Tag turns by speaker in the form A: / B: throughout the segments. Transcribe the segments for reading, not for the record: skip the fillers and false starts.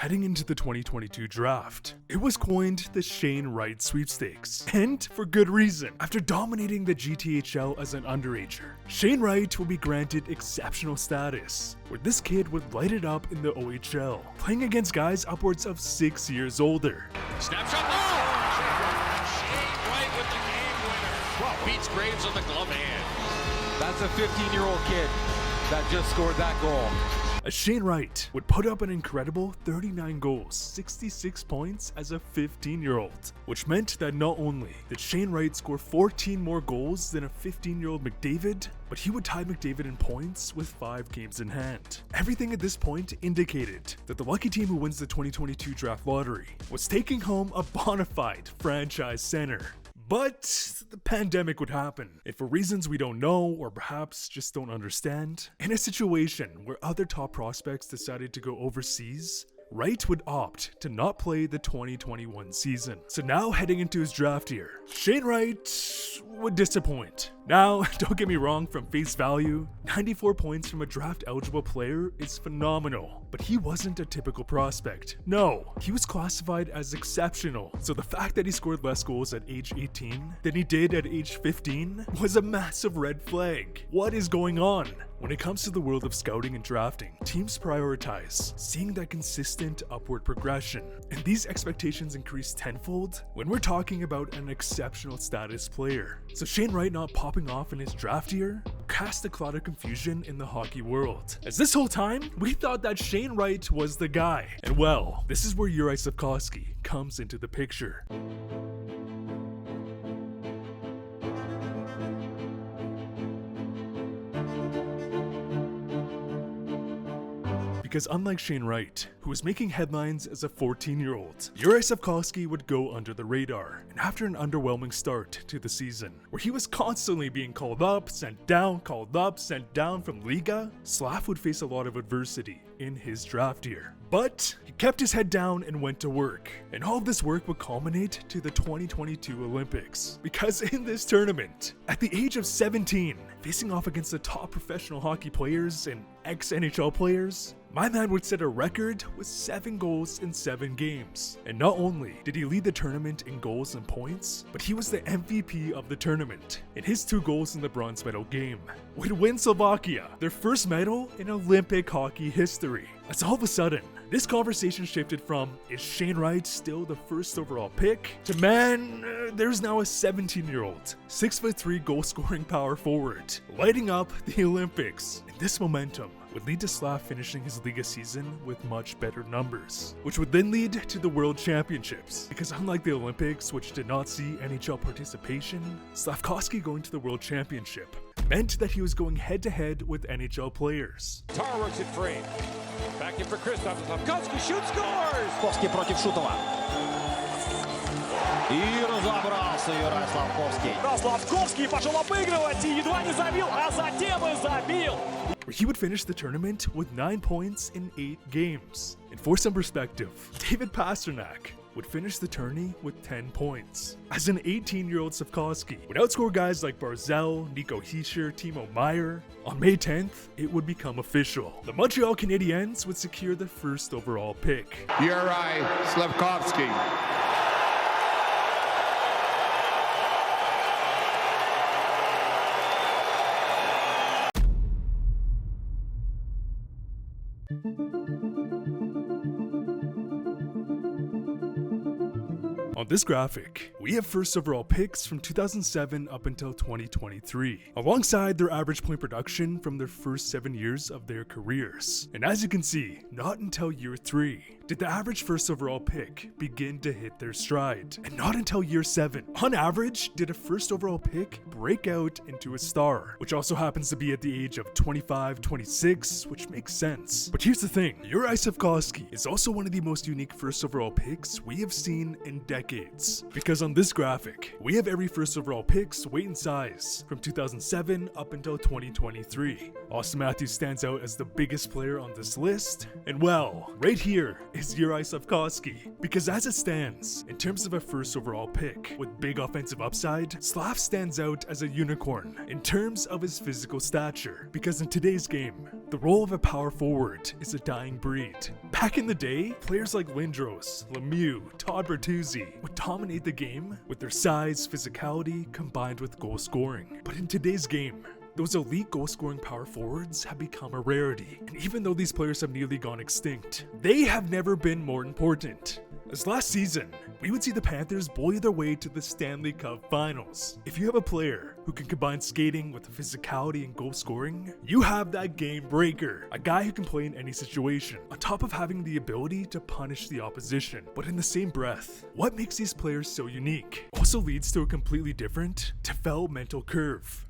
A: heading into the 2022 draft. It was coined the Shane Wright sweepstakes, and for good reason. After dominating the GTHL as an underager, Shane Wright will be granted exceptional status, where this kid would light it up in the OHL, playing against guys upwards of 6 years older.
B: Snapshot. Oh! Shane Wright with the game winner. Wow, beats Graves on the glove hand.
C: That's a 15-year-old kid that just scored that goal.
A: As Shane Wright would put up an incredible 39 goals, 66 points as a 15-year-old, which meant that not only did Shane Wright score 14 more goals than a 15-year-old McDavid, but he would tie McDavid in points with 5 games in hand. Everything at this point indicated that the lucky team who wins the 2022 draft lottery was taking home a bona fide franchise center. But the pandemic would happen, and for reasons we don't know or perhaps just don't understand, in a situation where other top prospects decided to go overseas, Wright would opt to not play the 2021 season. So now heading into his draft year, Shane Wright would disappoint. Now, don't get me wrong, from face value, 94 points from a draft-eligible player is phenomenal, but he wasn't a typical prospect. No, he was classified as exceptional, so the fact that he scored less goals at age 18 than he did at age 15 was a massive red flag. What is going on? When it comes to the world of scouting and drafting, teams prioritize seeing that consistent upward progression, and these expectations increase tenfold when we're talking about an exceptional status player. So Shane Wright not popping off in his draft year cast a cloud of confusion in the hockey world, as this whole time we thought that Shane Wright was the guy. And well, this is where Juraj Slafkovsky comes into the picture. Because unlike Shane Wright, who was making headlines as a 14-year-old, Juraj Slafkovsky would go under the radar, and after an underwhelming start to the season, where he was constantly being called up, sent down from Liga, Slaf would face a lot of adversity in his draft year. But he kept his head down and went to work, and all of this work would culminate to the 2022 Olympics. Because in this tournament, at the age of 17, facing off against the top professional hockey players and ex-NHL players, my man would set a record with 7 goals in 7 games. And not only did he lead the tournament in goals and points, but he was the MVP of the tournament in his 2 goals in the bronze medal game, would win Slovakia their first medal in Olympic hockey history. As all of a sudden, this conversation shifted from, is Shane Wright still the first overall pick, to man, there's now a 17-year-old, 6'3" goal-scoring power forward, lighting up the Olympics. And this momentum would lead to Slaf finishing his Liga season with much better numbers, which would then lead to the World Championships. Because unlike the Olympics, which did not see NHL participation, Slafkovsky going to the World Championship meant that he was going head-to-head with NHL players.
B: Tar works it free. Back in for Christoph. Slafkovsky shoots, scores!
D: Slafkovsky против Шутова. И разобрался Juraj Slafkovský.
E: Slafkovský пошел обыгрывать и едва не забил, а затем и забил.
A: He would finish the tournament with 9 points in 8 games. And for some perspective, David Pastrnak would finish the tourney with 10 points. As an 18-year-old Slafkovsky would outscore guys like Barzal, Nico Hischier, Timo Meier. On May 10th, it would become official. The Montreal Canadiens would secure the first overall pick.
F: Juraj Slafkovsky.
A: On this graphic, we have first overall picks from 2007 up until 2023, alongside their average point production from their first 7 years of their careers. And as you can see, not until year 3 did the average first overall pick begin to hit their stride, and not until year 7, on average, did a first overall pick break out into a star, which also happens to be at the age of 25, 26, which makes sense. But here's the thing, Juraj Slafkovsky is also one of the most unique first overall picks we have seen in decades, because on this graphic, we have every first overall pick's weight and size from 2007 up until 2023. Austin Matthews stands out as the biggest player on this list, and well, right here is Juraj Slafkovsky, because as it stands, in terms of a first overall pick with big offensive upside, Slaf stands out as a unicorn in terms of his physical stature, because in today's game, the role of a power forward is a dying breed. Back in the day, players like Lindros, Lemieux, Todd Bertuzzi would dominate the game with their size, physicality, combined with goal scoring. But in today's game, those elite goal-scoring power forwards have become a rarity, and even though these players have nearly gone extinct, they have never been more important. As last season, we would see the Panthers bully their way to the Stanley Cup Finals. If you have a player who can combine skating with physicality and goal scoring, you have that game breaker, a guy who can play in any situation, on top of having the ability to punish the opposition. But in the same breath, what makes these players so unique also leads to a completely different developmental curve.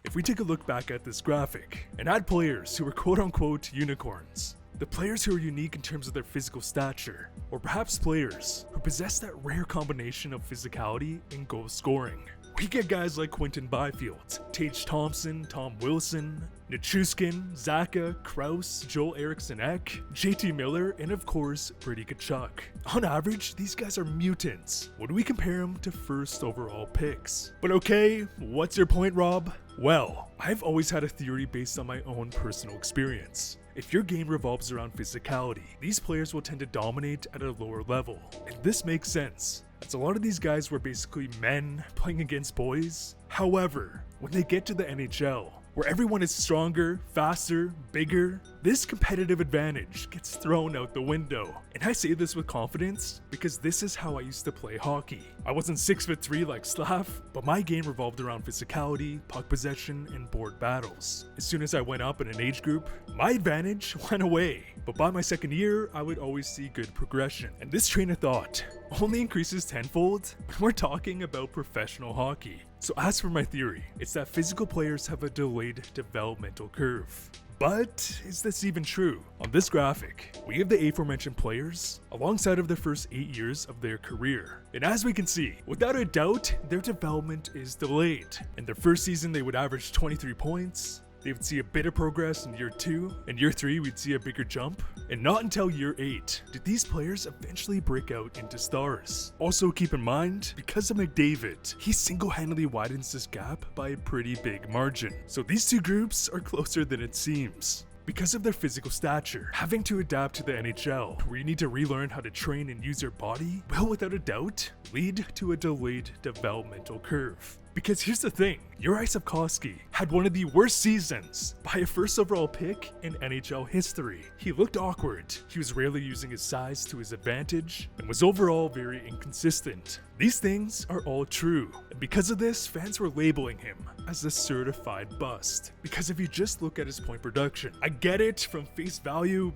A: If we take a look back at this graphic and add players who are quote-unquote unicorns, the players who are unique in terms of their physical stature, or perhaps players who possess that rare combination of physicality and goal scoring, we get guys like Quinton Byfield, Tage Thompson, Tom Wilson, Nichushkin, Zaka, Kraus, Joel Eriksson-Ek, JT Miller, and of course, Brady Tkachuk. On average, these guys are mutants when we compare them to first overall picks. But okay, what's your point, Rob? Well, I've always had a theory based on my own personal experience. If your game revolves around physicality, these players will tend to dominate at a lower level. And this makes sense, as a lot of these guys were basically men playing against boys. However, when they get to the NHL, where everyone is stronger, faster, bigger, this competitive advantage gets thrown out the window. And I say this with confidence because this is how I used to play hockey. I wasn't 6'3" like Slav, but my game revolved around physicality, puck possession, and board battles. As soon as I went up in an age group, my advantage went away. But by my second year, I would always see good progression. And this train of thought only increases tenfold when we're talking about professional hockey. So as for my theory, it's that physical players have a delayed developmental curve. But is this even true? On this graphic, we have the aforementioned players alongside of their first 8 years of their career. And as we can see, without a doubt, their development is delayed. In their first season, they would average 23 points. They would see a bit of progress in year 2. In year 3, we'd see a bigger jump. And not until year 8 did these players eventually break out into stars. Also keep in mind, because of McDavid, he single-handedly widens this gap by a pretty big margin. So these two groups are closer than it seems. Because of their physical stature, having to adapt to the NHL, where you need to relearn how to train and use your body, will without a doubt lead to a delayed developmental curve. Because here's the thing, Juraj Slafkovský had one of the worst seasons by a first overall pick in NHL history. He looked awkward, he was rarely using his size to his advantage, and was overall very inconsistent. These things are all true, and because of this, fans were labeling him as a certified bust. Because if you just look at his point production, I get it from face value,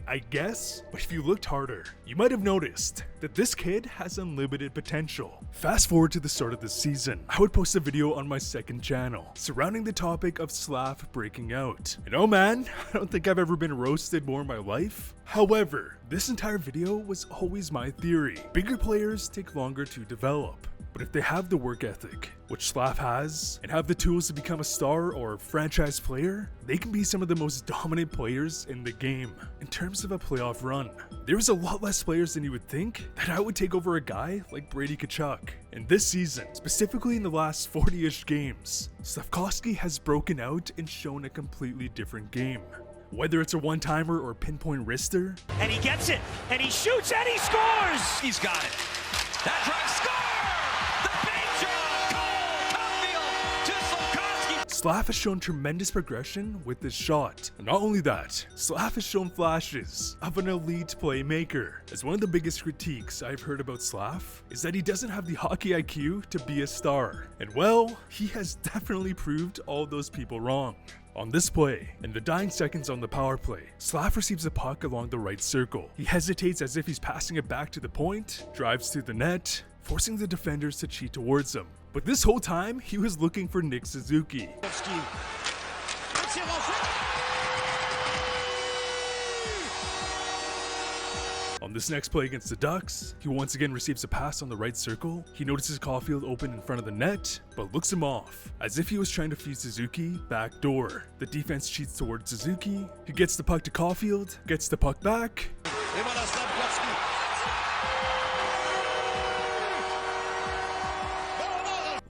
A: I guess, but if you looked harder, you might have noticed that this kid has unlimited potential. Fast forward to the start of this season, I would post a video on my second channel surrounding the topic of Slav breaking out. And oh man, I don't think I've ever been roasted more in my life. However, this entire video was always my theory. Bigger players take longer to develop. But if they have the work ethic, which Slav has, and have the tools to become a star or franchise player, they can be some of the most dominant players in the game. In terms of a playoff run, there's a lot less players than you would think that I would take over a guy like Brady Tkachuk. And this season, specifically in the last 40-ish games, Slafkovsky has broken out and shown a completely different game. Whether it's a one-timer or pinpoint wrister,
E: And he gets it, and he shoots, and he scores!
B: He's got it. That drive score!
A: Slav has shown tremendous progression with his shot. And not only that, Slav has shown flashes of an elite playmaker. As one of the biggest critiques I've heard about Slav is that he doesn't have the hockey IQ to be a star. And well, he has definitely proved all those people wrong. On this play, in the dying seconds on the power play, Slav receives a puck along the right circle. He hesitates as if he's passing it back to the point, drives through the net, forcing the defenders to cheat towards him. But this whole time, he was looking for Nick Suzuki. On this next play against the Ducks, he once again receives a pass on the right circle. He notices Caulfield open in front of the net, but looks him off, as if he was trying to feed Suzuki back door. The defense cheats towards Suzuki. He gets the puck to Caulfield, gets the puck back.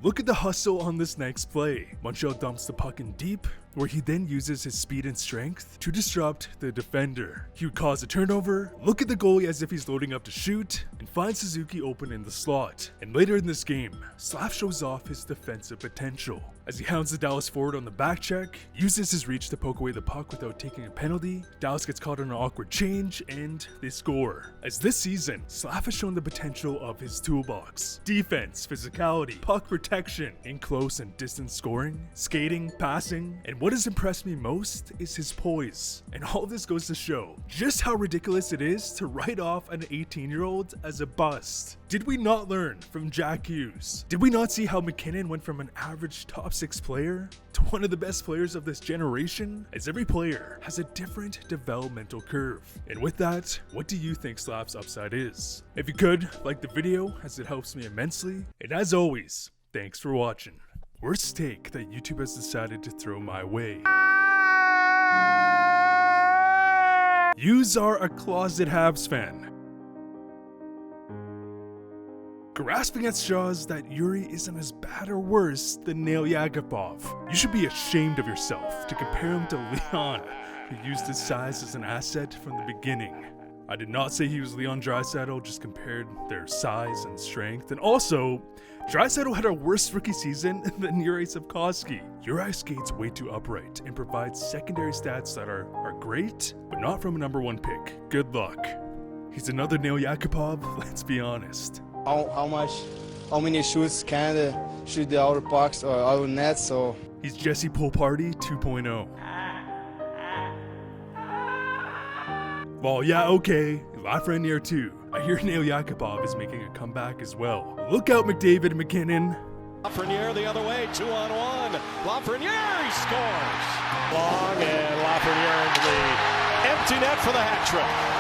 A: Look at the hustle on this next play. Montreal dumps the puck in deep, where he then uses his speed and strength to disrupt the defender. He would cause a turnover, look at the goalie as if he's loading up to shoot, and find Suzuki open in the slot. And later in this game, Slaf shows off his defensive potential as he hounds the Dallas forward on the back check, uses his reach to poke away the puck without taking a penalty. Dallas gets caught on an awkward change, and they score. As this season, Slaf has shown the potential of his toolbox: defense, physicality, puck protection, and close and distance scoring, skating, passing, and what has impressed me most is his poise. And all of this goes to show just how ridiculous it is to write off an 18-year-old as a bust. Did we not learn from Jack Hughes? Did we not see how McKinnon went from an average top 6 player to one of the best players of this generation? As every player has a different developmental curve. And with that, what do you think Slaf's upside is? If you could, like the video as it helps me immensely. And as always, thanks for watching. Worst take that YouTube has decided to throw my way. Yous are a closet Habs fan. Grasping at straws that Yuri isn't as bad or worse than Nail Yakupov. You should be ashamed of yourself to compare him to Leon, who used his size as an asset from the beginning. I did not say he was Leon Draisaitl, just compared their size and strength. And also, Draisaitl had a worse rookie season than Juraj Slafkovský. Juraj skates way too upright and provides secondary stats that are great, but not from a #1 pick. Good luck. He's another Nail Yakupov, let's be honest.
G: How many shoots Canada shoot the outer pucks or outer nets? So
A: he's Jesse Pulparty 2.0. Well, yeah, okay, Lafreniere too. I hear Nail Yakupov is making a comeback as well. Look out, McDavid and McKinnon.
E: Lafreniere the other way, 2-on-1. Lafreniere, he scores. Long and Lafreniere into the empty net for the hat trick.